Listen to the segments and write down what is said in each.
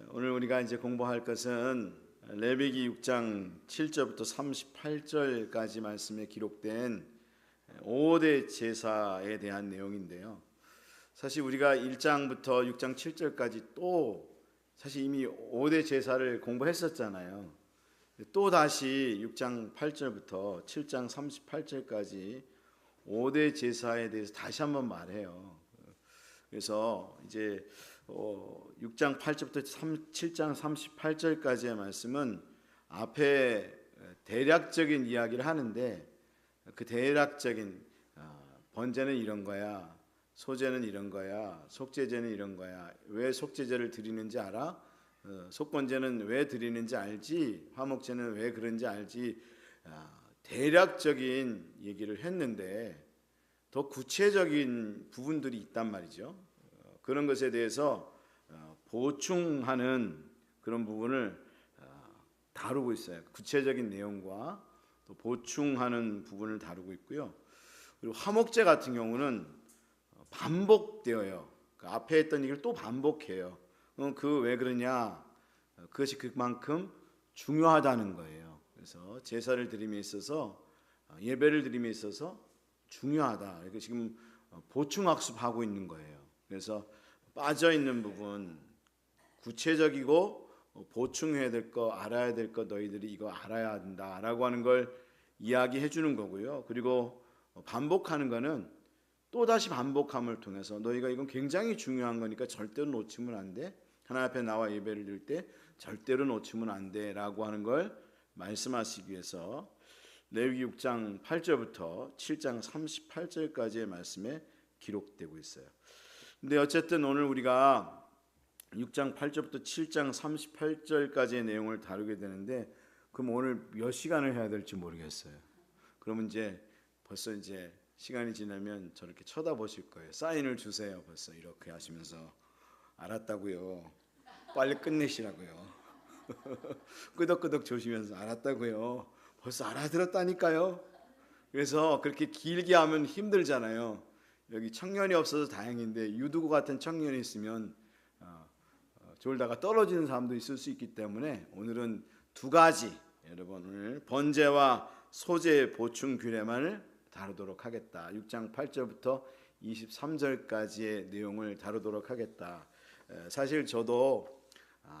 오늘 우리가 이제 공부할 것은 레위기 6장 7절부터 38절까지 말씀에 기록된 5대 제사에 대한 내용인데요. 사실 우리가 1장부터 6장 7절까지 또 사실 이미 5대 제사를 공부했었잖아요. 또 다시 6장 8절부터 7장 38절까지 5대 제사에 대해서 다시 한번 말해요. 그래서 이제 6장 8절부터 7장 38절까지의 말씀은 앞에 대략적인 이야기를 하는데, 그 대략적인 번제는 이런 거야, 소제는 이런 거야, 속제제는 이런 거야, 왜 속제제를 드리는지 알아? 속번제는 왜 드리는지 알지? 화목제는 왜 그런지 알지? 대략적인 얘기를 했는데 더 구체적인 부분들이 있단 말이죠. 그런 것에 대해서 보충하는 그런 부분을 다루고 있어요. 구체적인 내용과 또 보충하는 부분을 다루고 있고요. 그리고 화목제 같은 경우는 반복되어요. 그 앞에 했던 얘기를 또 반복해요. 그 왜 그러냐? 그것이 그만큼 중요하다는 거예요. 그래서 제사를 드림에 있어서, 예배를 드림에 있어서 중요하다. 이렇게 지금 보충학습하고 있는 거예요. 그래서 빠져 있는 부분, 구체적이고 보충해야 될 거, 알아야 될 거, 너희들이 이거 알아야 한다라고 하는 걸 이야기해 주는 거고요. 그리고 반복하는 거는 또 다시 반복함을 통해서 너희가 이건 굉장히 중요한 거니까 절대로 놓치면 안 돼. 하나님 앞에 나와 예배를 드릴 때 절대로 놓치면 안 돼라고 하는 걸 말씀하시기 위해서 레위기 6장 8절부터 7장 38절까지의 말씀에 기록되고 있어요. 근데 어쨌든 오늘 우리가 6장 8절부터 7장 38절까지의 내용을 다루게 되는데, 그럼 오늘 몇 시간을 해야 될지 모르겠어요. 그러면 이제 벌써 이제 시간이 지나면 저렇게 쳐다보실 거예요. 사인을 주세요. 벌써 이렇게 하시면서 알았다고요. 빨리 끝내시라고요. 끄덕끄덕 조시면서 알았다고요. 벌써 알아들었다니까요. 그래서 그렇게 길게 하면 힘들잖아요. 여기 청년이 없어서 다행인데 유두구 같은 청년이 있으면 졸다가 떨어지는 사람도 있을 수 있기 때문에 오늘은 두 가지, 여러분 오늘 번제와 소제 보충 규례만을 다루도록 하겠다. 6장 8절부터 23절까지의 내용을 다루도록 하겠다. 사실 저도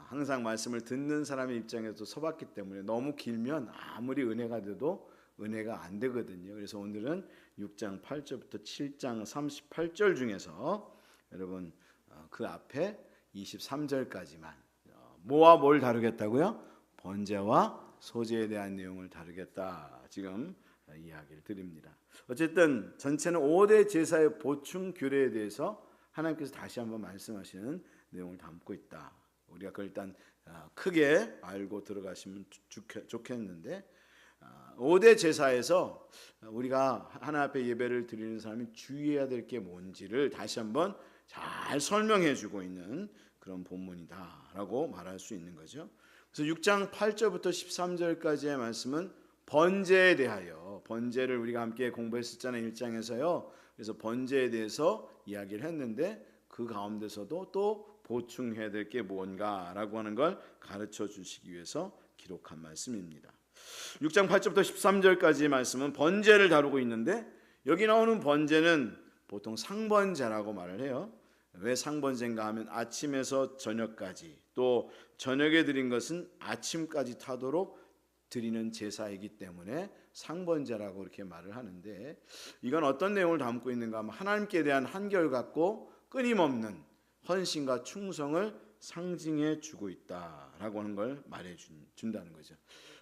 항상 말씀을 듣는 사람의 입장에서 서봤기 때문에 너무 길면 아무리 은혜가 돼도 은혜가 안 되거든요. 그래서 오늘은 6장 8절부터 7장 38절 중에서 여러분 그 앞에 23절까지만 뭐와 뭘 다루겠다고요? 번제와 소제에 대한 내용을 다루겠다. 지금 이야기를 드립니다. 어쨌든 전체는 5대 제사의 보충 규례에 대해서 하나님께서 다시 한번 말씀하시는 내용을 담고 있다. 우리가 그걸 일단 크게 알고 들어가시면 좋겠는데, 5대 제사에서 우리가 하나님 앞에 예배를 드리는 사람이 주의해야 될 게 뭔지를 다시 한번 잘 설명해 주고 있는 그런 본문이다라고 말할 수 있는 거죠. 그래서 6장 8절부터 13절까지의 말씀은 번제에 대하여, 번제를 우리가 함께 공부했었잖아요. 1장에서요. 그래서 번제에 대해서 이야기를 했는데 그 가운데서도 또 보충해야 될 게 뭔가라고 하는 걸 가르쳐 주시기 위해서 기록한 말씀입니다. 6장 8절부터 13절까지의 말씀은 번제를 다루고 있는데, 여기 나오는 번제는 보통 상번제라고 말을 해요. 왜 상번제인가 하면 아침에서 저녁까지, 또 저녁에 드린 것은 아침까지 타도록 드리는 제사이기 때문에 상번제라고 이렇게 말을 하는데, 이건 어떤 내용을 담고 있는가 하면 하나님께 대한 한결같고 끊임없는 헌신과 충성을 상징해 주고 있다라고 하는 걸 말해 준다는 거죠.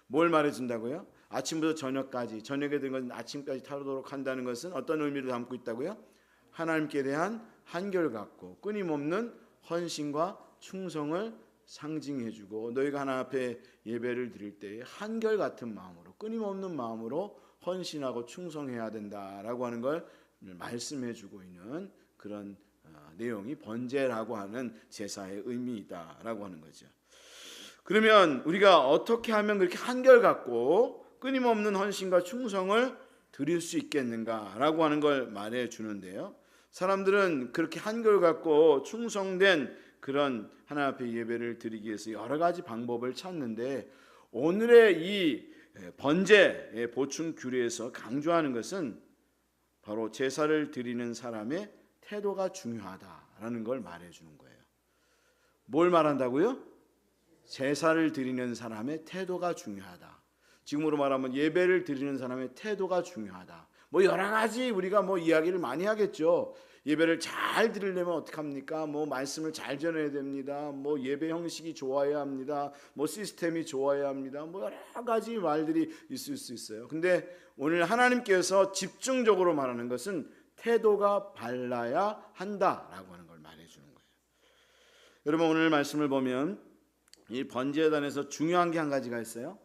뭘 말해 준다고요? 아침부터 저녁까지, 저녁에 드린 것은 아침까지 타도록 한다는 것은 어떤 의미를 담고 있다고요? 하나님께 대한 한결같고 끊임없는 헌신과 충성을 상징해 주고, 너희가 하나님 앞에 예배를 드릴 때에 한결같은 마음으로, 끊임없는 마음으로 헌신하고 충성해야 된다라고 하는 걸 말씀해 주고 있는 그런 내용이 번제라고 하는 제사의 의미이다라고 하는 거죠. 그러면 우리가 어떻게 하면 그렇게 한결같고 끊임없는 헌신과 충성을 드릴 수 있겠는가라고 하는 걸 말해 주는데요. 사람들은 그렇게 한결같고 충성된 그런 하나님 앞에 예배를 드리기 위해서 여러 가지 방법을 찾는데, 오늘의 이 번제의 보충 규례에서 강조하는 것은 바로 제사를 드리는 사람의 태도가 중요하다라는 걸 말해주는 거예요. 뭘 말한다고요? 제사를 드리는 사람의 태도가 중요하다. 지금으로 말하면 예배를 드리는 사람의 태도가 중요하다. 뭐 여러 가지 우리가 뭐 이야기를 많이 하겠죠. 예배를 잘 드리려면 어떻게 합니까? 뭐 말씀을 잘 전해야 됩니다. 뭐 예배 형식이 좋아야 합니다. 뭐 시스템이 좋아야 합니다. 뭐 여러 가지 말들이 있을 수 있어요. 근데 오늘 하나님께서 집중적으로 말하는 것은 태도가 발라야 한다라고 하는 걸 말해주는 거예요. 여러분, 오늘 말씀을 보면 이 번제단에서 중요한 게 한 가지가 있어요.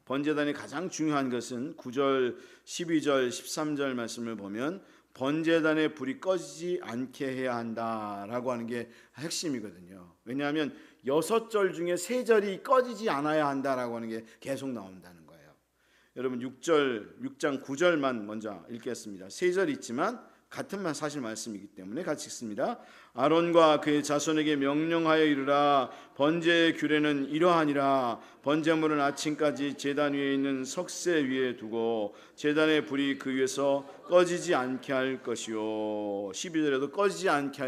번제단이 가장 중요한 것은 9절, 12절, 13절 말씀을 보면 번제단의 불이 꺼지지 않게 해야 한다라고 하는 게 핵심이거든요. 왜냐하면 6절 중에 3절이 꺼지지 않아야 한다라고 하는 게 계속 나온다는 거예요. 여러분 6장 9절만 먼저 읽겠습니다. 3절 있지만 같은 사실 말씀이기 때문에 같이 읽습니다. 아론과 그의 자손에게 명령하여 이르라. 번제의 규례는 이러하니라. 번제물은 아침까지 제단 위에 있는 석쇠 위에 두고 제단의 불이 그 위에서 꺼지지 않게 할 것이요. 12절에도 꺼지지 않게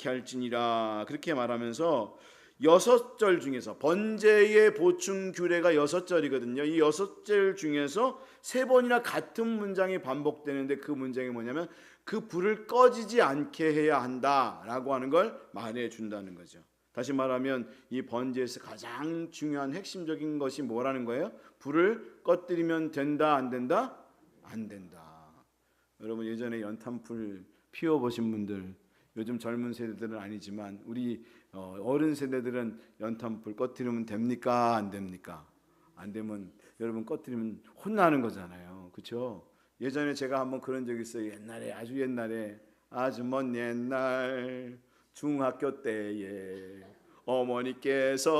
할지니라. 그렇게 말하면서 6절 중에서 번제의 보충 규례가 6절이거든요. 이 6절 중에서 3번이나 같은 문장이 반복되는데 그 문장이 뭐냐면 그 불을 꺼지지 않게 해야 한다라고 하는 걸 말해 준다는 거죠. 다시 말하면 이 번제에서 가장 중요한 핵심적인 것이 뭐라는 거예요? 불을 꺼뜨리면 된다, 안 된다? 안 된다. 여러분, 예전에 연탄불 피워보신 분들, 요즘 젊은 세대들은 아니지만 우리 어른 세대들은 연탄불 꺼뜨리면 됩니까? 안 됩니까? 안 되면 여러분 꺼뜨리면 혼나는 거잖아요. 그렇죠? 예전에 제가 한번 그런 적이 있어요. 옛날에, 아주 옛날에, 아주 먼 옛날 중학교 때에 어머니께서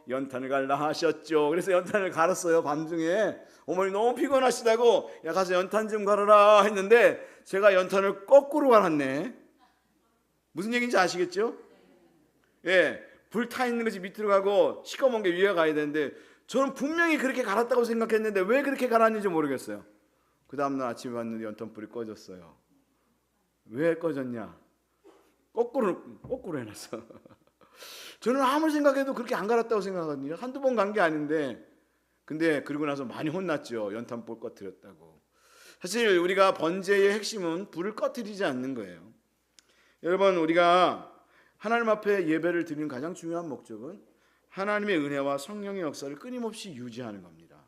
연탄을 갈라 하셨죠. 그래서 연탄을 갈았어요. 밤중에 어머니 너무 피곤하시다고 야 가서 연탄 좀 갈아라 했는데 제가 연탄을 거꾸로 갈았네. 무슨 얘기인지 아시겠죠? 예, 불 타 있는 것이 밑으로 가고 시커먼 게 위에 가야 되는데 저는 분명히 그렇게 갈았다고 생각했는데 왜 그렇게 갈았는지 모르겠어요. 그 다음날 아침에 봤는데 연탄불이 꺼졌어요. 왜 꺼졌냐? 거꾸로 해놨어. 저는 아무리 생각해도 그렇게 안 갈았다고 생각하거든요. 한두 번 간 게 아닌데. 근데 그러고 나서 많이 혼났죠. 연탄불 꺼뜨렸다고. 사실 우리가 번제의 핵심은 불을 꺼뜨리지 않는 거예요. 여러분, 우리가 하나님 앞에 예배를 드리는 가장 중요한 목적은 하나님의 은혜와 성령의 역사를 끊임없이 유지하는 겁니다.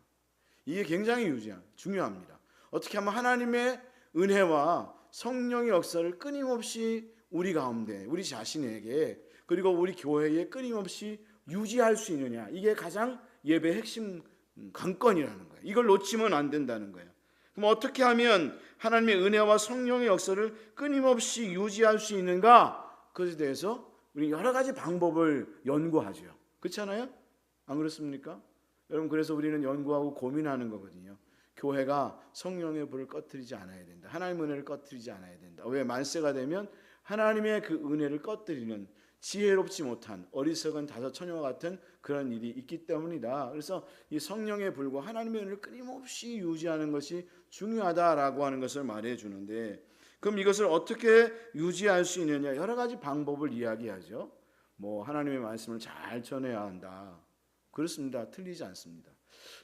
이게 굉장히 중요합니다. 어떻게 하면 하나님의 은혜와 성령의 역사를 끊임없이 우리 가운데, 우리 자신에게, 그리고 우리 교회에 끊임없이 유지할 수 있느냐, 이게 가장 예배의 핵심 관건이라는 거예요. 이걸 놓치면 안 된다는 거예요. 그럼 어떻게 하면 하나님의 은혜와 성령의 역사를 끊임없이 유지할 수 있는가? 그것에 대해서 우리 여러 가지 방법을 연구하죠. 그렇지 않아요? 안 그렇습니까? 여러분, 그래서 우리는 연구하고 고민하는 거거든요. 교회가 성령의 불을 꺼뜨리지 않아야 된다. 하나님의 은혜를 꺼뜨리지 않아야 된다. 왜? 만세가 되면 하나님의 그 은혜를 꺼뜨리는 지혜롭지 못한 어리석은 다섯 처녀와 같은 그런 일이 있기 때문이다. 그래서 이 성령의 불과 하나님의 은혜를 끊임없이 유지하는 것이 중요하다라고 하는 것을 말해 주는데, 그럼 이것을 어떻게 유지할 수 있느냐? 여러 가지 방법을 이야기하죠. 뭐 하나님의 말씀을 잘 전해야 한다. 그렇습니다. 틀리지 않습니다.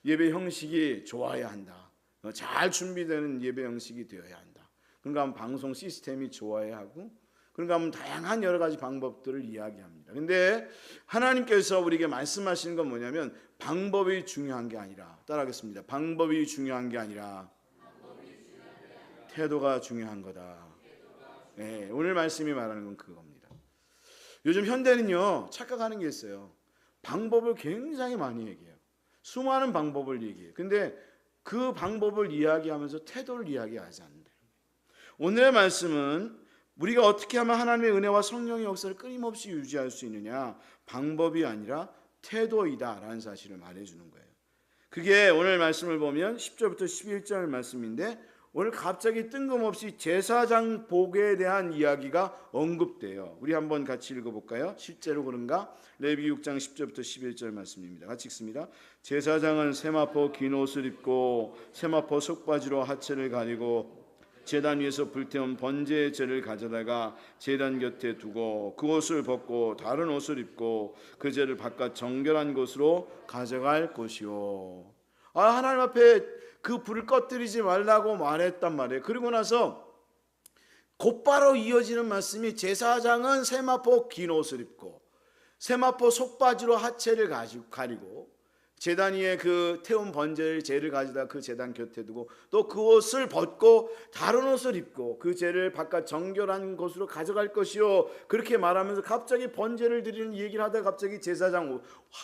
예배 형식이 좋아야 한다. 잘 준비되는 예배 형식이 되어야 한다. 그런가 하면 방송 시스템이 좋아야 하고, 그런가 하면 다양한 여러 가지 방법들을 이야기합니다. 근데 하나님께서 우리에게 말씀하시는 건 뭐냐면 방법이 중요한 게 아니라, 따라하겠습니다. 방법이 중요한 게 아니라 태도가 중요한 거다. 네, 오늘 말씀이 말하는 건 그겁니다. 요즘 현대는요, 착각하는 게 있어요. 방법을 굉장히 많이 얘기해요. 수많은 방법을 얘기해요. 근데 그 방법을 이야기하면서 태도를 이야기하지 않는다. 오늘의 말씀은 우리가 어떻게 하면 하나님의 은혜와 성령의 역사를 끊임없이 유지할 수 있느냐, 방법이 아니라 태도이다라는 사실을 말해주는 거예요. 그게 오늘 말씀을 보면 10절부터 11절 말씀인데, 오늘 갑자기 뜬금없이 제사장 복에 대한 이야기가 언급돼요. 우리 한번 같이 읽어볼까요? 실제로 그런가? 레위기 6장 10절부터 11절 말씀입니다. 같이 읽습니다. 제사장은 세마포 긴 옷을 입고 세마포 속바지로 하체를 가리고 제단 위에서 불태운 번제의 재를 가져다가 제단 곁에 두고 그 옷을 벗고 다른 옷을 입고 그 재를 바깥 정결한 곳으로 가져갈 것이요. 하나님 앞에 그 불을 꺼뜨리지 말라고 말했단 말이에요. 그리고 나서 곧바로 이어지는 말씀이 제사장은 세마포 긴 옷을 입고 세마포 속바지로 하체를 가리고 제단 위에 그 태운 번제의 재를 가져다 그 제단 곁에 두고 또 그 옷을 벗고 다른 옷을 입고 그 재를 바깥 정결한 곳으로 가져갈 것이요. 그렇게 말하면서 갑자기 번제를 드리는 얘기를 하다가 갑자기 제사장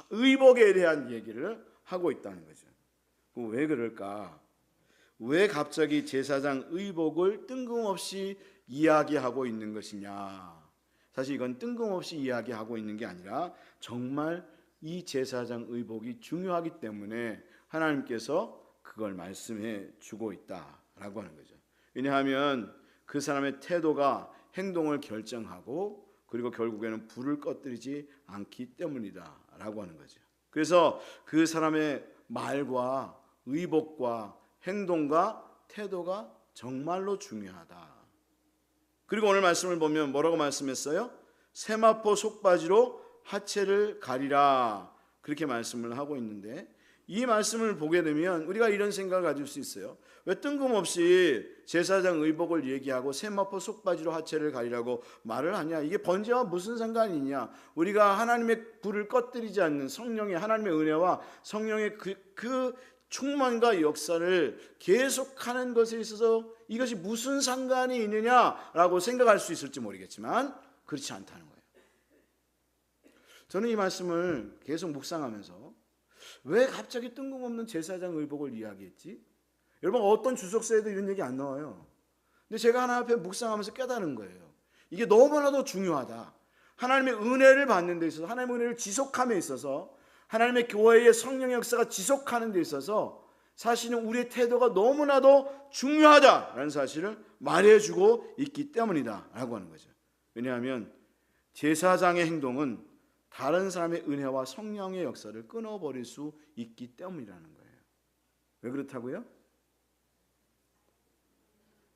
의복에 대한 얘기를 하고 있다는 거죠. 왜 그럴까? 왜 갑자기 제사장 의복을 뜬금없이 이야기하고 있는 것이냐? 사실 이건 뜬금없이 이야기하고 있는 게 아니라 정말 이 제사장 의복이 중요하기 때문에 하나님께서 그걸 말씀해 주고 있다라고 하는 거죠. 왜냐하면 그 사람의 태도가 행동을 결정하고 그리고 결국에는 불을 꺼뜨리지 않기 때문이다라고 하는 거죠. 그래서 그 사람의 말과 의복과 행동과 태도가 정말로 중요하다. 그리고 오늘 말씀을 보면 뭐라고 말씀했어요? 세마포 속바지로 하체를 가리라, 그렇게 말씀을 하고 있는데, 이 말씀을 보게 되면 우리가 이런 생각을 가질 수 있어요. 왜 뜬금없이 제사장 의복을 얘기하고 세마포 속바지로 하체를 가리라고 말을 하냐? 이게 번제와 무슨 상관이 있냐? 우리가 하나님의 불을 꺼뜨리지 않는 성령의 하나님의 은혜와 성령의 그 충만과 역사를 계속하는 것에 있어서 이것이 무슨 상관이 있느냐라고 생각할 수 있을지 모르겠지만 그렇지 않다는 거예요. 저는 이 말씀을 계속 묵상하면서 왜 갑자기 뜬금없는 제사장 의복을 이야기했지? 여러분, 어떤 주석서에도 이런 얘기 안 나와요. 근데 제가 하나님 앞에 묵상하면서 깨달은 거예요. 이게 너무나도 중요하다. 하나님의 은혜를 받는 데 있어서, 하나님의 은혜를 지속함에 있어서, 하나님의 교회의 성령의 역사가 지속하는 데 있어서 사실은 우리의 태도가 너무나도 중요하다라는 사실을 말해주고 있기 때문이다 라고 하는 거죠. 왜냐하면 제사장의 행동은 다른 사람의 은혜와 성령의 역사를 끊어버릴 수 있기 때문이라는 거예요. 왜 그렇다고요?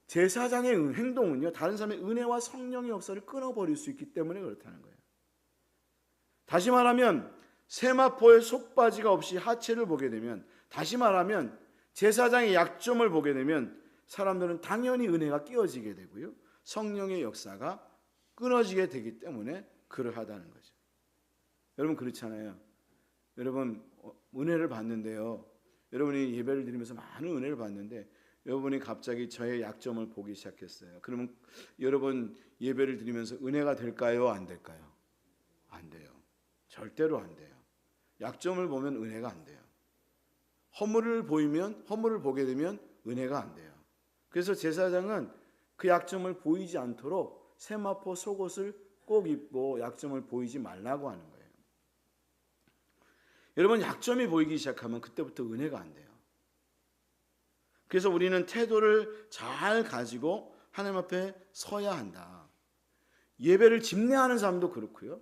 제사장의 행동은요, 다른 사람의 은혜와 성령의 역사를 끊어버릴 수 있기 때문에 그렇다는 거예요. 다시 말하면 세마포의 속바지가 없이 하체를 보게 되면, 다시 말하면 제사장의 약점을 보게 되면 사람들은 당연히 은혜가 끼어지게 되고요, 성령의 역사가 끊어지게 되기 때문에 그러하다는 거죠. 여러분, 그렇잖아요. 여러분, 은혜를 받는데요, 여러분이 예배를 드리면서 많은 은혜를 받는데 여러분이 갑자기 저의 약점을 보기 시작했어요. 그러면 여러분 예배를 드리면서 은혜가 될까요? 안 될까요? 안 돼요. 절대로 안 돼요. 약점을 보면 은혜가 안 돼요. 허물을 보게 되면 은혜가 안 돼요. 그래서 제사장은 그 약점을 보이지 않도록 세마포 속옷을 꼭 입고 약점을 보이지 말라고 하는 거예요. 여러분, 약점이 보이기 시작하면 그때부터 은혜가 안 돼요. 그래서 우리는 태도를 잘 가지고 하나님 앞에 서야 한다. 예배를 집례하는 사람도 그렇고요,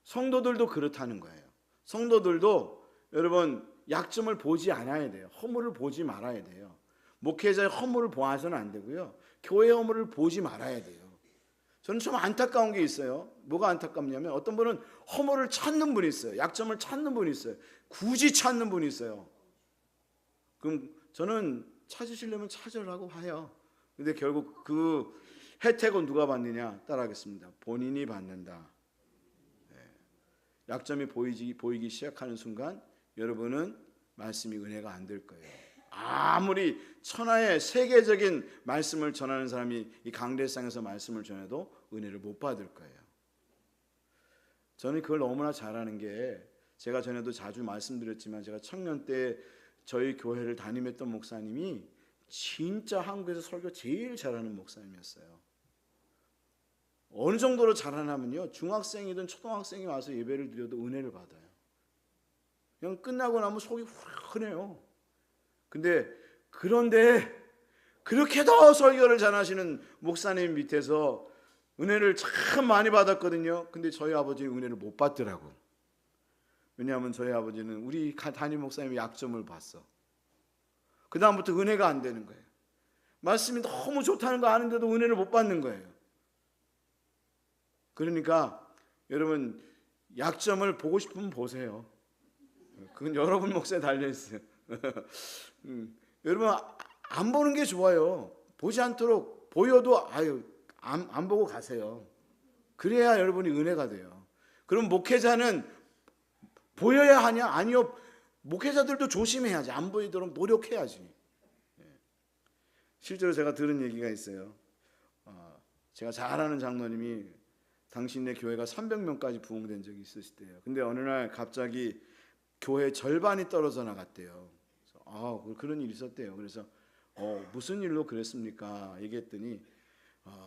성도들도 그렇다는 거예요. 성도들도 여러분 약점을 보지 않아야 돼요. 허물을 보지 말아야 돼요. 목회자의 허물을 보아서는 안 되고요, 교회의 허물을 보지 말아야 돼요. 저는 좀 안타까운 게 있어요. 뭐가 안타깝냐면 어떤 분은 허물을 찾는 분이 있어요. 약점을 찾는 분이 있어요. 굳이 찾는 분이 있어요. 그럼 저는 찾으시려면 찾으라고 해요. 근데 결국 그 혜택은 누가 받느냐? 따라하겠습니다. 본인이 받는다. 약점이 보이기 시작하는 순간 여러분은 말씀이 은혜가 안 될 거예요. 아무리 천하의 세계적인 말씀을 전하는 사람이 이 강대상에서 말씀을 전해도 은혜를 못 받을 거예요. 저는 그걸 너무나 잘하는 게, 제가 전에도 자주 말씀드렸지만 제가 청년 때 저희 교회를 담임했던 목사님이 진짜 한국에서 설교 제일 잘하는 목사님이었어요. 어느 정도로 잘하냐면요, 중학생이든 초등학생이 와서 예배를 드려도 은혜를 받아요. 그냥 끝나고 나면 속이 후련해요. 그런데 그렇게 더 설교를 잘하시는 목사님 밑에서 은혜를 참 많이 받았거든요. 근데 저희 아버지는 은혜를 못 받더라고. 왜냐하면 저희 아버지는 우리 담임 목사님의 약점을 봤어. 그 다음부터 은혜가 안 되는 거예요. 말씀이 너무 좋다는 거 아는데도 은혜를 못 받는 거예요. 그러니까 여러분, 약점을 보고 싶으면 보세요. 그건 여러분 몫에 달려있어요. 여러분, 안 보는 게 좋아요. 보지 않도록, 보여도 안 보고 가세요. 그래야 여러분이 은혜가 돼요. 그럼 목회자는 보여야 하냐? 아니요. 목회자들도 조심해야지. 안 보이도록 노력해야지. 실제로 제가 들은 얘기가 있어요. 제가 잘 아는 장로님이 당신네 교회가 300명까지 부흥된 적이 있으실 때요. 근데 어느 날 갑자기 교회 절반이 떨어져 나갔대요. 그런 일이 있었대요. 그래서 무슨 일로 그랬습니까? 얘기했더니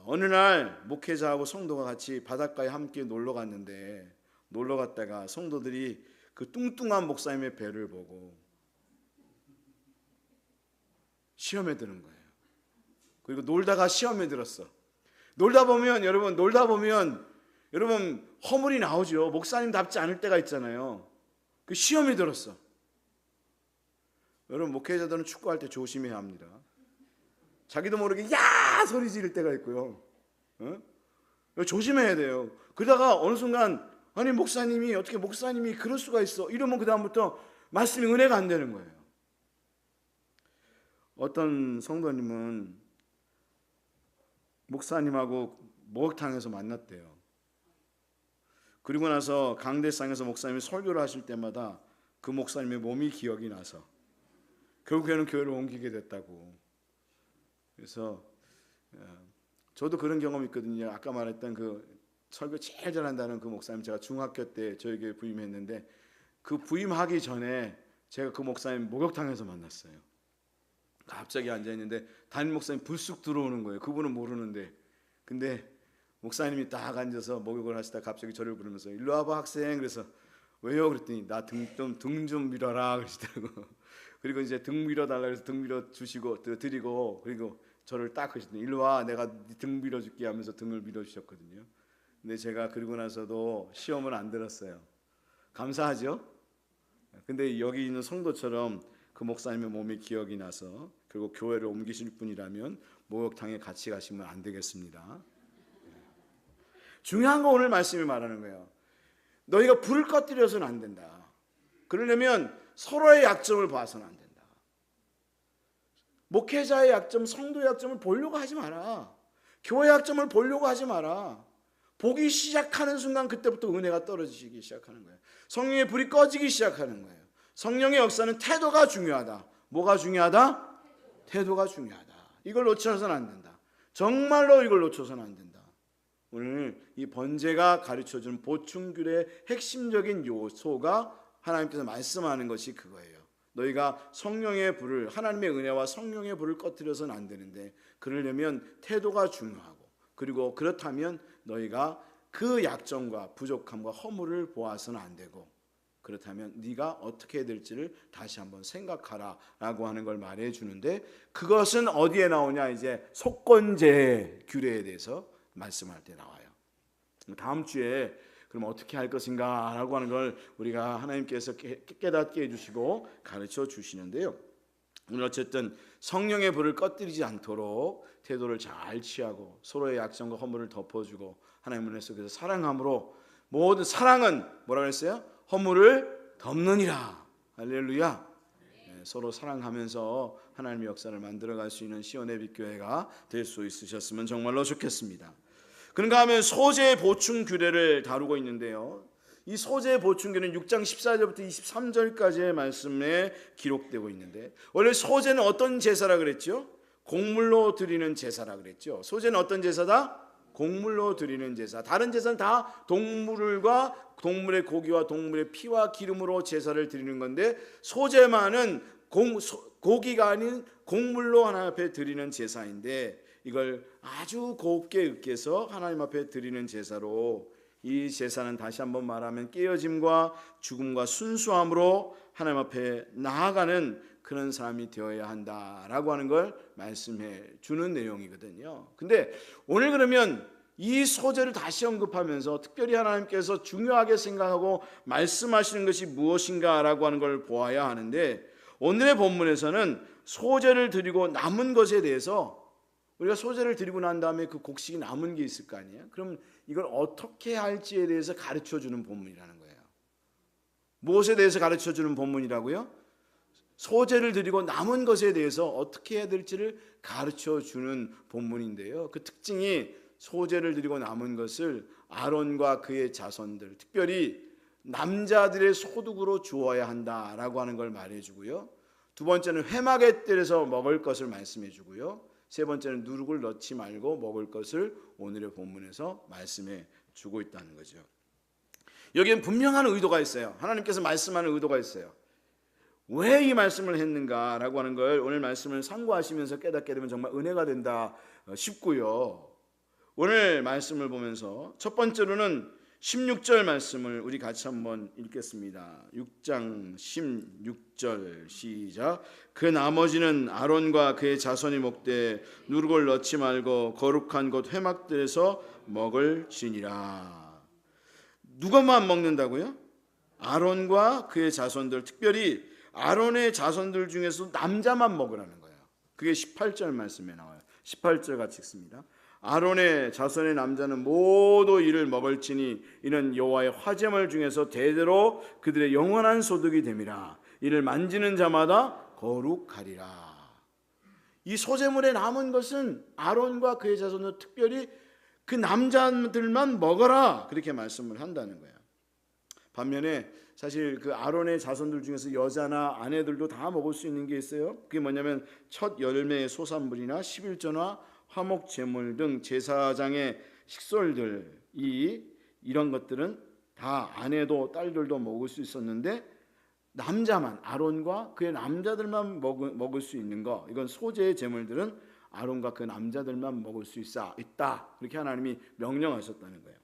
어느 날 목회자하고 성도가 같이 바닷가에 함께 놀러 갔는데, 놀러 갔다가 성도들이 그 뚱뚱한 목사님의 배를 보고 시험에 드는 거예요. 그리고 놀다가 시험에 들었어. 놀다 보면 여러분 허물이 나오죠. 목사님답지 않을 때가 있잖아요. 그 시험에 들었어. 여러분, 목회자들은 축구할 때 조심해야 합니다. 자기도 모르게 야 소리 지를 때가 있고요. 조심해야 돼요. 그러다가 어느 순간 어떻게 목사님이 그럴 수가 있어, 이러면 그 다음부터 말씀이 은혜가 안 되는 거예요. 어떤 성도님은 목사님하고 목욕탕에서 만났대요. 그리고 나서 강대상에서 목사님이 설교를 하실 때마다 그 목사님의 몸이 기억이 나서 결국에는 교회를 옮기게 됐다고. 그래서 저도 그런 경험이 있거든요. 아까 말했던 그 설교 제일 잘한다는 그 목사님, 제가 중학교 때 저희 교회 부임했는데 그 부임하기 전에 제가 그 목사님 목욕탕에서 만났어요. 갑자기 앉아있는데 담임 목사님 불쑥 들어오는 거예요. 그분은 모르는데. 근데 목사님이 딱 앉아서 목욕을 하시다 갑자기 저를 부르면서 일로 와봐 학생. 그래서 왜요? 그랬더니 나 등 좀 밀어라 그러시더라고. 그리고 이제 등 밀어달라 그래서 등 밀어주시고 드리고, 그리고 저를 딱 하시더니 일로 와, 내가 등 밀어줄게 하면서 등을 밀어주셨거든요. 근데 제가 그리고 나서도 시험을 안 들었어요. 감사하죠? 근데 여기 있는 성도처럼 그 목사님의 몸이 기억이 나서 결국 교회를 옮기실 분이라면 목욕탕에 같이 가시면 안 되겠습니다. 중요한 거 오늘 말씀이 말하는 거예요. 너희가 불을 꺼뜨려서는 안 된다. 그러려면 서로의 약점을 봐서는 안 된다. 목회자의 약점, 성도의 약점을 보려고 하지 마라. 교회 약점을 보려고 하지 마라. 보기 시작하는 순간 그때부터 은혜가 떨어지기 시작하는 거예요. 성령의 불이 꺼지기 시작하는 거예요. 성령의 역사는 태도가 중요하다. 뭐가 중요하다? 태도가 중요하다. 이걸 놓쳐서는 안 된다. 정말로 이걸 놓쳐서는 안 된다. 오늘 이 번제가 가르쳐주는 보충규례의 핵심적인 요소가 하나님께서 말씀하는 것이 그거예요. 너희가 성령의 불을, 하나님의 은혜와 성령의 불을 꺼뜨려서는 안 되는데, 그러려면 태도가 중요하고, 그리고 그렇다면 너희가 그 약점과 부족함과 허물을 보아서는 안 되고, 그렇다면 네가 어떻게 해야 될지를 다시 한번 생각하라 라고 하는 걸 말해 주는데, 그것은 어디에 나오냐? 이제 속건제 규례에 대해서 말씀할 때 나와요. 다음 주에 그럼 어떻게 할 것인가 라고 하는 걸 우리가 하나님께서 깨닫게 해주시고 가르쳐 주시는데요. 오늘 어쨌든 성령의 불을 꺼뜨리지 않도록 태도를 잘 취하고 서로의 약점과 허물을 덮어주고 하나님의 은혜 속에서 사랑함으로, 모든 사랑은 뭐라고 했어요? 허물을 덮느니라. 할렐루야. 서로 사랑하면서 하나님의 역사를 만들어갈 수 있는 시온의 빛교회가 될 수 있으셨으면 정말로 좋겠습니다. 그런가 하면 소재 보충 규례를 다루고 있는데요. 이 소재 보충 규례는 6장 14절부터 23절까지의 말씀에 기록되고 있는데, 원래 소재는 어떤 제사라 그랬죠? 곡물로 드리는 제사라 그랬죠. 소재는 어떤 제사다? 곡물로 드리는 제사. 다른 제사는 다 동물과 동물의 고기와 동물의 피와 기름으로 제사를 드리는 건데, 소재만은 고기가 아닌 곡물로 하나님 앞에 드리는 제사인데, 이걸 아주 곱게 으깨서 하나님 앞에 드리는 제사로, 이 제사는 다시 한번 말하면 깨어짐과 죽음과 순수함으로 하나님 앞에 나아가는 그런 사람이 되어야 한다라고 하는 걸 말씀해 주는 내용이거든요. 근데 오늘 그러면 이 소재를 다시 언급하면서 특별히 하나님께서 중요하게 생각하고 말씀하시는 것이 무엇인가라고 하는 걸 보아야 하는데, 오늘의 본문에서는 소재를 드리고 남은 것에 대해서, 우리가 소재를 드리고 난 다음에 그 곡식이 남은 게 있을 거 아니에요. 그럼 이걸 어떻게 할지에 대해서 가르쳐주는 본문이라는 거예요. 무엇에 대해서 가르쳐주는 본문이라고요? 소재를 드리고 남은 것에 대해서 어떻게 해야 될지를 가르쳐주는 본문인데요. 그 특징이 소재를 드리고 남은 것을 아론과 그의 자손들, 특별히 남자들의 소득으로 주어야 한다라고 하는 걸 말해주고요. 두 번째는 회막의 뜰에서 먹을 것을 말씀해주고요. 세 번째는 누룩을 넣지 말고 먹을 것을 오늘의 본문에서 말씀해 주고 있다는 거죠. 여기엔 분명한 의도가 있어요. 하나님께서 말씀하는 의도가 있어요. 왜 이 말씀을 했는가라고 하는 걸 오늘 말씀을 상고하시면서 깨닫게 되면 정말 은혜가 된다 싶고요. 오늘 말씀을 보면서 첫 번째로는 16절 말씀을 우리 같이 한번 읽겠습니다. 6장 16절 시작. 그 나머지는 아론과 그의 자손이 먹되 누룩을 넣지 말고 거룩한 곳 회막들에서 먹을지니라. 누가만 먹는다고요? 아론과 그의 자손들, 특별히 아론의 자손들 중에서 남자만 먹으라는 거예요. 그게 18절 말씀에 나와요. 18절 같이 읽습니다. 아론의 자손의 남자는 모두 이를 먹을지니 이는 여호와의 화제물 중에서 대대로 그들의 영원한 소득이 됨이라. 이를 만지는 자마다 거룩하리라. 이 소재물에 남은 것은 아론과 그의 자손들, 특별히 그 남자들만 먹어라, 그렇게 말씀을 한다는 거예요. 반면에 사실 그 아론의 자손들 중에서 여자나 아내들도 다 먹을 수 있는 게 있어요. 그게 뭐냐면 첫 열매의 소산물이나 11조나 화목 제물 등 제사장의 식솔들, 이런 것들은 다 아내도 딸들도 먹을 수 있었는데, 남자만, 아론과 그의 남자들만 먹을 수 있는 거, 이건 소재의 제물들은 아론과 그 남자들만 먹을 수 있다, 그렇게 하나님이 명령하셨다는 거예요.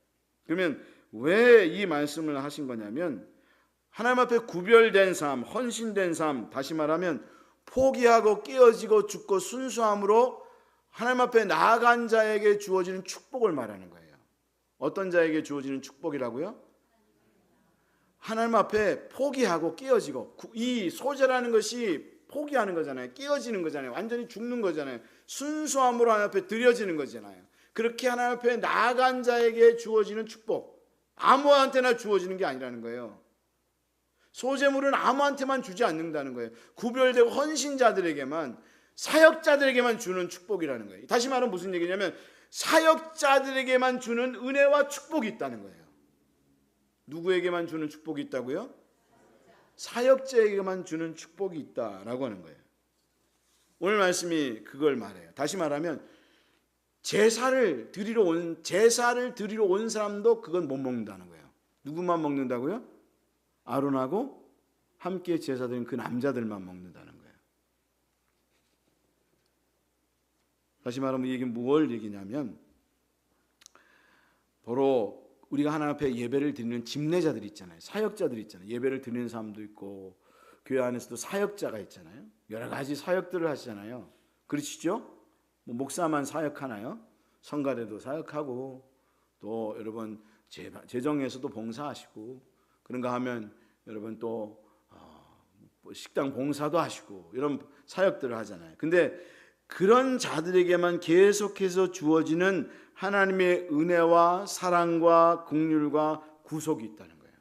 그러면 왜 이 말씀을 하신 거냐면, 하나님 앞에 구별된 삶, 헌신된 삶, 다시 말하면 포기하고 깨어지고 죽고 순수함으로 하나님 앞에 나아간 자에게 주어지는 축복을 말하는 거예요. 어떤 자에게 주어지는 축복이라고요? 하나님 앞에 포기하고 깨어지고, 이 소재라는 것이 포기하는 거잖아요. 깨어지는 거잖아요. 완전히 죽는 거잖아요. 순수함으로 하나님 앞에 드려지는 거잖아요. 그렇게 하나님 앞에 나아간 자에게 주어지는 축복, 아무한테나 주어지는 게 아니라는 거예요. 소재물은 아무한테만 주지 않는다는 거예요. 구별되고 헌신자들에게만, 사역자들에게만 주는 축복이라는 거예요. 다시 말하면 무슨 얘기냐면 사역자들에게만 주는 은혜와 축복이 있다는 거예요. 누구에게만 주는 축복이 있다고요? 사역자에게만 주는 축복이 있다라고 하는 거예요. 오늘 말씀이 그걸 말해요. 다시 말하면 제사를 드리러 온 사람도 그건 못 먹는다는 거예요. 누구만 먹는다고요? 아론하고 함께 제사 드린 그 남자들만 먹는다는 거예요. 다시 말하면 이게 뭘 얘기냐면, 바로 우리가 하나님 앞에 예배를 드리는 집례자들이 있잖아요. 사역자들이 있잖아요. 예배를 드리는 사람도 있고, 교회 안에서도 사역자가 있잖아요. 여러 가지 사역들을 하시잖아요. 그러시죠? 뭐 목사만 사역하나요? 성가대도 사역하고, 또 여러분 재정에서도 봉사하시고, 그런가 하면 여러분 또 식당 봉사도 하시고, 이런 사역들을 하잖아요. 근데 그런 자들에게만 계속해서 주어지는 하나님의 은혜와 사랑과 긍휼과 구속이 있다는 거예요.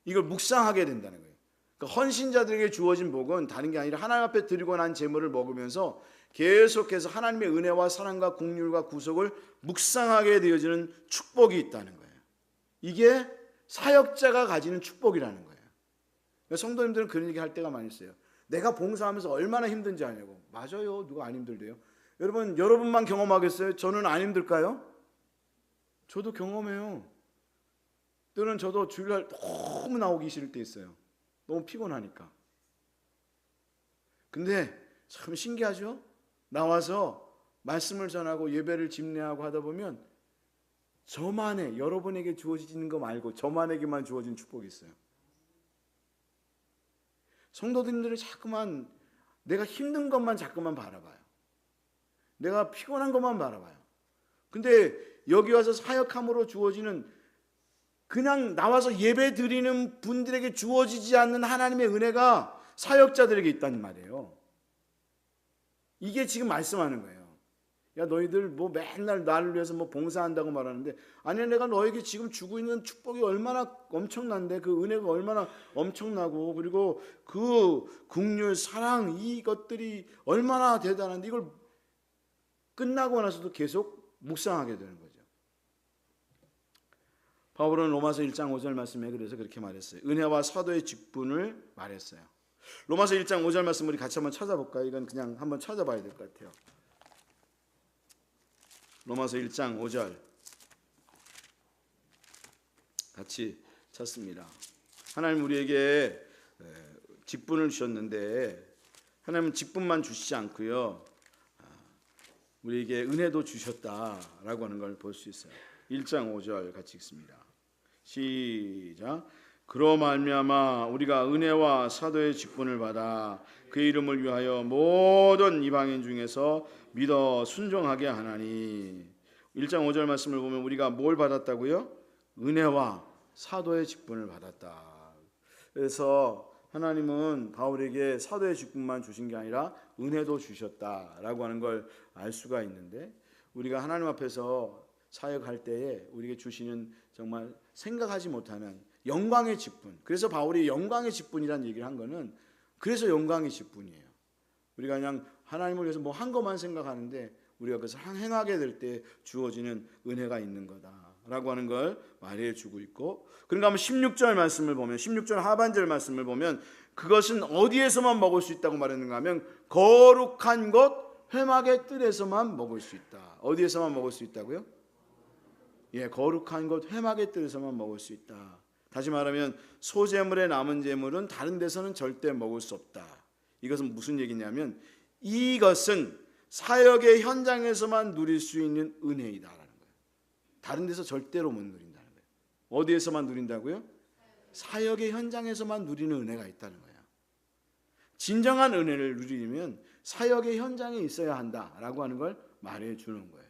이걸 묵상하게 된다는 거예요. 그러니까 헌신자들에게 주어진 복은 다른 게 아니라 하나님 앞에 드리고 난 제물을 먹으면서 계속해서 하나님의 은혜와 사랑과 긍휼과 구속을 묵상하게 되어지는 축복이 있다는 거예요. 이게 사역자가 가지는 축복이라는 거예요. 그러니까 성도님들은 그런 얘기 할 때가 많이 있어요. 내가 봉사하면서 얼마나 힘든지 아냐고. 맞아요. 누가 안 힘들대요? 여러분만 경험하겠어요? 저는 안 힘들까요? 저도 경험해요. 때로는 저도 주일날 너무 나오기 싫을 때 있어요. 너무 피곤하니까. 근데 참 신기하죠? 나와서 말씀을 전하고 예배를 집례하고 하다 보면 저만의, 여러분에게 주어지는 거 말고 저만에게만 주어진 축복이 있어요. 성도님들이 자꾸만 내가 힘든 것만 자꾸만 바라봐요. 내가 피곤한 것만 바라봐요. 근데 여기 와서 사역함으로 주어지는, 그냥 나와서 예배 드리는 분들에게 주어지지 않는 하나님의 은혜가 사역자들에게 있단 말이에요. 이게 지금 말씀하는 거예요. 야, 너희들 뭐 맨날 나를 위해서 뭐 봉사한다고 말하는데, 아니, 내가 너에게 지금 주고 있는 축복이 얼마나 엄청난데, 그 은혜가 얼마나 엄청나고, 그리고 그 긍휼, 사랑, 이것들이 얼마나 대단한데, 이걸 끝나고 나서도 계속 묵상하게 되는 거죠. 바울은 로마서 1장 5절 말씀에 그래서 그렇게 말했어요. 은혜와 사도의 직분을 말했어요. 로마서 1장 5절 말씀 우리 같이 한번 찾아볼까요? 이건 그냥 한번 찾아봐야 될 것 같아요. 로마서 1장 5절 같이 찾습니다. 하나님 우리에게 직분을 주셨는데, 하나님은 직분만 주시지 않고요, 우리에게 은혜도 주셨다라고 하는 걸 볼 수 있어요. 1장 5절 같이 읽습니다. 시작. 그로 말미암아 우리가 은혜와 사도의 직분을 받아 그의 이름을 위하여 모든 이방인 중에서 믿어 순종하게 하나니. 1장 5절 말씀을 보면 우리가 뭘 받았다고요? 은혜와 사도의 직분을 받았다. 그래서 하나님은 바울에게 사도의 직분만 주신 게 아니라 은혜도 주셨다라고 하는 걸 알 수가 있는데, 우리가 하나님 앞에서 사역할 때에 우리에게 주시는 정말 생각하지 못하는 영광의 직분, 그래서 바울이 영광의 직분이라는 얘기를 한 거는 그래서 영광의 직분이에요. 우리가 그냥 하나님을 위해서 뭐 한 것만 생각하는데, 우리가 그것을 행하게 될 때 주어지는 은혜가 있는 거다라고 하는 걸 말해주고 있고, 그러니까 한번 16절 말씀을 보면, 16절 하반절 말씀을 보면 그것은 어디에서만 먹을 수 있다고 말했는가 하면 거룩한 것 회막의 뜰에서만 먹을 수 있다. 어디에서만 먹을 수 있다고요? 예, 거룩한 것 회막의 뜰에서만 먹을 수 있다. 다시 말하면 소재물의 남은 재물은 다른 데서는 절대 먹을 수 없다. 이것은 무슨 얘기냐면 이것은 사역의 현장에서만 누릴 수 있는 은혜이다라는 거예요. 다른 데서 절대로 못 누린다는 거예요. 어디에서만 누린다고요? 사역의 현장에서만 누리는 은혜가 있다는 거예요. 진정한 은혜를 누리려면 사역의 현장에 있어야 한다라고 하는 걸 말해주는 거예요.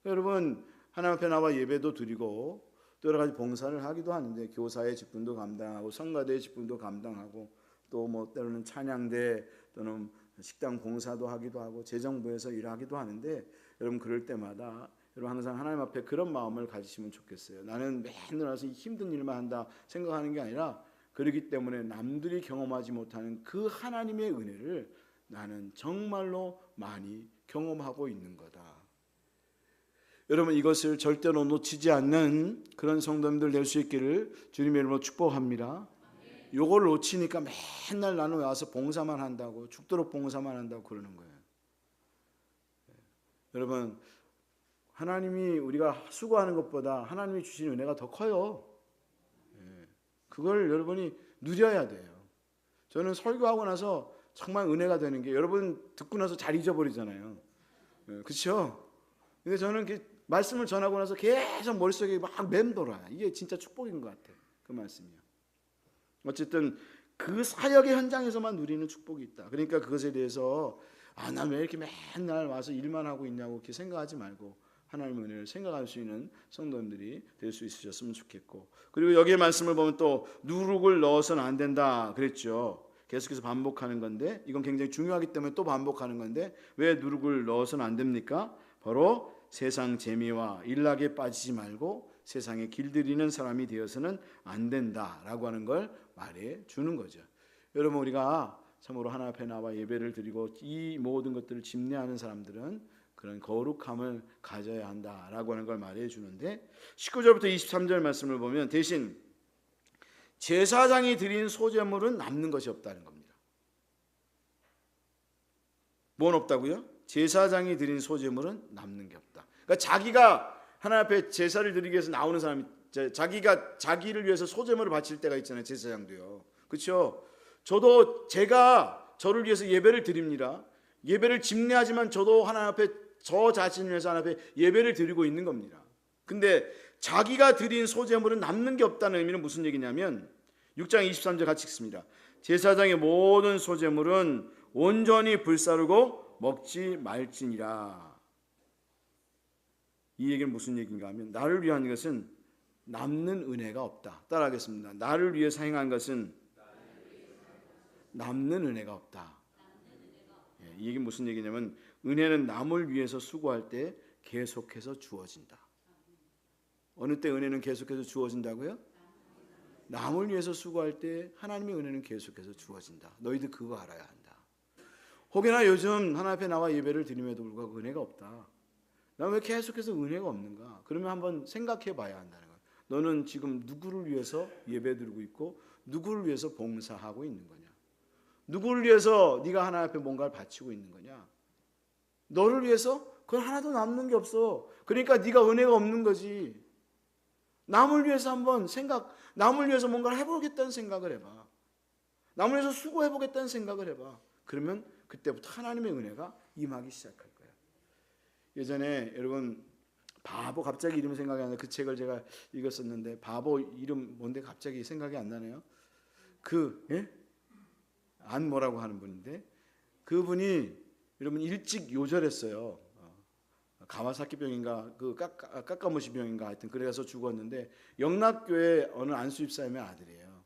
여러분, 하나님 앞에 나와 예배도 드리고 또 여러 가지 봉사를 하기도 하는데, 교사의 직분도 감당하고 성가대의 직분도 감당하고, 또 뭐 때로는 찬양대 또는 식당 봉사도 하기도 하고 재정부에서 일하기도 하는데, 여러분 그럴 때마다 여러분 항상 하나님 앞에 그런 마음을 가지시면 좋겠어요. 나는 맨날 와서 힘든 일만 한다 생각하는 게 아니라, 그러기 때문에 남들이 경험하지 못하는 그 하나님의 은혜를 나는 정말로 많이 경험하고 있는 거다. 여러분 이것을 절대로 놓치지 않는 그런 성도님들 될 수 있기를 주님의 이름으로 축복합니다. 요걸 놓치니까 맨날 나는 와서 봉사만 한다고, 죽도록 봉사만 한다고 그러는 거예요. 여러분, 하나님이 우리가 수고하는 것보다 하나님이 주신 은혜가 더 커요. 그걸 여러분이 누려야 돼요. 저는 설교하고 나서 정말 은혜가 되는 게, 여러분 듣고 나서 잘 잊어버리잖아요. 그렇죠? 근데 저는 말씀을 전하고 나서 계속 머릿속에 막 맴돌아요. 이게 진짜 축복인 것 같아요. 그 말씀이요. 어쨌든 그 사역의 현장에서만 누리는 축복이 있다. 그러니까 그것에 대해서 난 왜 이렇게 맨날 와서 일만 하고 있냐고 이렇게 생각하지 말고 하나님의 은혜를 생각할 수 있는 성도님들이 될 수 있으셨으면 좋겠고, 그리고 여기에 말씀을 보면 또 누룩을 넣어서는 안 된다 그랬죠. 계속해서 반복하는 건데, 이건 굉장히 중요하기 때문에 또 반복하는 건데, 왜 누룩을 넣어서는 안 됩니까? 바로 세상 재미와 일락에 빠지지 말고 세상에 길들이는 사람이 되어서는 안 된다라고 하는 걸 말해 주는 거죠. 여러분, 우리가 참으로 하나님 앞에 나와 예배를 드리고 이 모든 것들을 집례하는 사람들은 그런 거룩함을 가져야 한다라고 하는 걸 말해 주는데, 19절부터 23절 말씀을 보면 대신 제사장이 드린 소제물은 남는 것이 없다는 겁니다. 뭔 없다고요? 제사장이 드린 소제물은 남는 게 없다. 그러니까 자기가 하나님 앞에 제사를 드리기 위해서 나오는 사람이, 자기가 자기를 위해서 소제물을 바칠 때가 있잖아요. 제사장도요. 그렇죠? 저도 제가 저를 위해서 예배를 드립니다. 예배를 집례하지만 저도 하나님 앞에 저 자신을 위해서 하나님 앞에 예배를 드리고 있는 겁니다. 근데 자기가 드린 소제물은 남는 게 없다는 의미는 무슨 얘기냐면 6장 23절 같이 읽습니다. 제사장의 모든 소재물은 온전히 불사르고 먹지 말지니라. 이 얘기는 무슨 얘기인가 하면 나를 위한 것은 남는 은혜가 없다. 따라하겠습니다. 나를 위해서 행한 것은 남는 은혜가 없다. 이 얘기는 무슨 얘기냐면 은혜는 남을 위해서 수고할 때 계속해서 주어진다. 어느 때 은혜는 계속해서 주어진다고요? 남을 위해서 수고할 때 하나님의 은혜는 계속해서 주어진다. 너희들 그거 알아야 한다. 혹여나 요즘 하나님 앞에 나와 예배를 드림에도 불구하고 은혜가 없다. 나 왜 계속해서 은혜가 없는가? 그러면 한번 생각해 봐야 한다는 거야. 너는 지금 누구를 위해서 예배 드리고 있고 누구를 위해서 봉사하고 있는 거냐? 누구를 위해서 네가 하나님 앞에 뭔가를 바치고 있는 거냐? 너를 위해서 그건 하나도 남는 게 없어. 그러니까 네가 은혜가 없는 거지. 남을 위해서 한번 남을 위해서 뭔가를 해보겠다는 생각을 해봐. 남을 위해서 수고해보겠다는 생각을 해봐. 그러면 그때부터 하나님의 은혜가 임하기 시작할 거야. 예전에 여러분 바보, 갑자기 이름 생각이 안 나요. 그 책을 제가 읽었었는데 바보 이름 뭔데 갑자기 생각이 안 나네요. 안 뭐라고 하는 분인데 그분이 여러분 일찍 요절했어요. 가와사키 병인가 그 까까무시 병인가 하여튼 그래서 죽었는데 영락교회 어느 안수집사님의 아들이에요.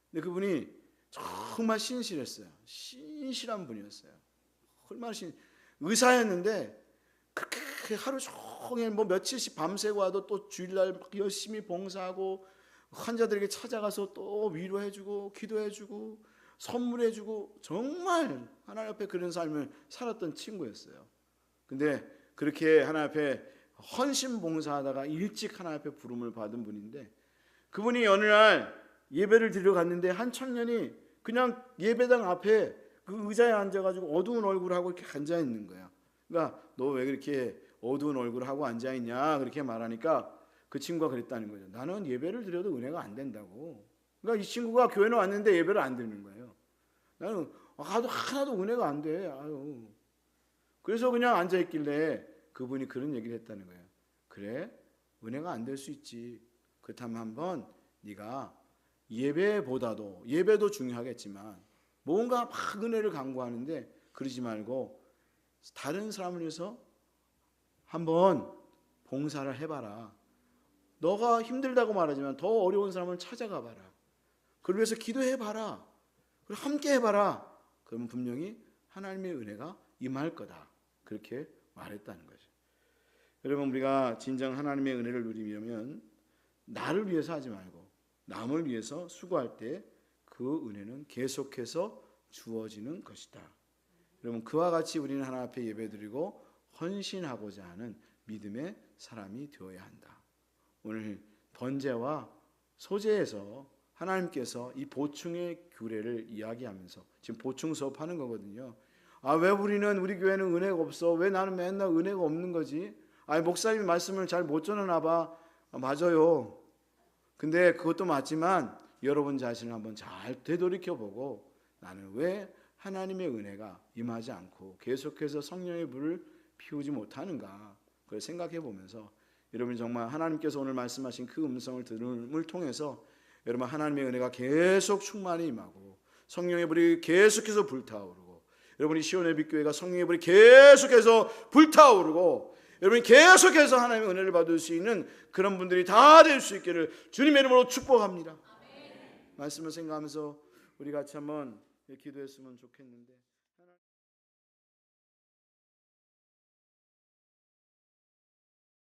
근데 그분이 정말 신실했어요. 신실한 분이었어요. 얼마나 의사였는데 그렇게 하루 종일 뭐 며칠씩 밤새고 와도 또 주일날 열심히 봉사하고 환자들에게 찾아가서 또 위로해주고 기도해주고 선물해주고 정말 하나님 앞에 그런 삶을 살았던 친구였어요. 근데 그렇게 하나님 앞에 헌신 봉사하다가 일찍 하나님 앞에 부름을 받은 분인데 그분이 어느 날 예배를 드리러 갔는데 한 청년이 그냥 예배당 앞에 그 의자에 앉아가지고 어두운 얼굴하고 이렇게 앉아 있는 거야. 그러니까 너 왜 그렇게 어두운 얼굴하고 앉아 있냐 그렇게 말하니까 그 친구가 그랬다는 거죠. 나는 예배를 드려도 은혜가 안 된다고. 그러니까 이 친구가 교회는 왔는데 예배를 안 드리는 거예요. 나는 하나도 은혜가 안 돼. 아유. 그래서 그냥 앉아 있길래 그분이 그런 얘기를 했다는 거예요. 그래, 은혜가 안 될 수 있지. 그렇다면 한번 네가 예배도 중요하겠지만 뭔가 막 은혜를 강구하는데 그러지 말고 다른 사람을 위해서 한번 봉사를 해봐라. 너가 힘들다고 말하지만 더 어려운 사람을 찾아가 봐라. 그걸 위해서 기도해봐라. 그리고 함께 해봐라. 그러면 분명히 하나님의 은혜가 임할 거다. 그렇게 말했다는 거죠. 여러분 우리가 진정 하나님의 은혜를 누리려면 나를 위해서 하지 말고 남을 위해서 수고할 때 그 은혜는 계속해서 주어지는 것이다. 여러분 그와 같이 우리는 하나님 앞에 예배드리고 헌신하고자 하는 믿음의 사람이 되어야 한다. 오늘 번제와 소제에서 하나님께서 이 보충의 규례를 이야기하면서 지금 보충 수업하는 거거든요. 왜 우리 교회는 은혜가 없어? 왜 나는 맨날 은혜가 없는 거지? 목사님이 말씀을 잘 못 전하나 봐. 맞아요. 근데 그것도 맞지만 여러분 자신을 한번 잘 되돌이켜보고 나는 왜 하나님의 은혜가 임하지 않고 계속해서 성령의 불을 피우지 못하는가 그걸 생각해 보면서 여러분이 정말 하나님께서 오늘 말씀하신 그 음성을 들음을 통해서 여러분 하나님의 은혜가 계속 충만히 임하고 성령의 불이 계속해서 불타오르고 여러분이 시온의 빛교회가 성령의 불이 계속해서 불타오르고 여러분이 계속해서 하나님의 은혜를 받을 수 있는 그런 분들이 다 될 수 있기를 주님의 이름으로 축복합니다. 말씀을 생각하면서 우리 같이 한번 기도했으면 좋겠는데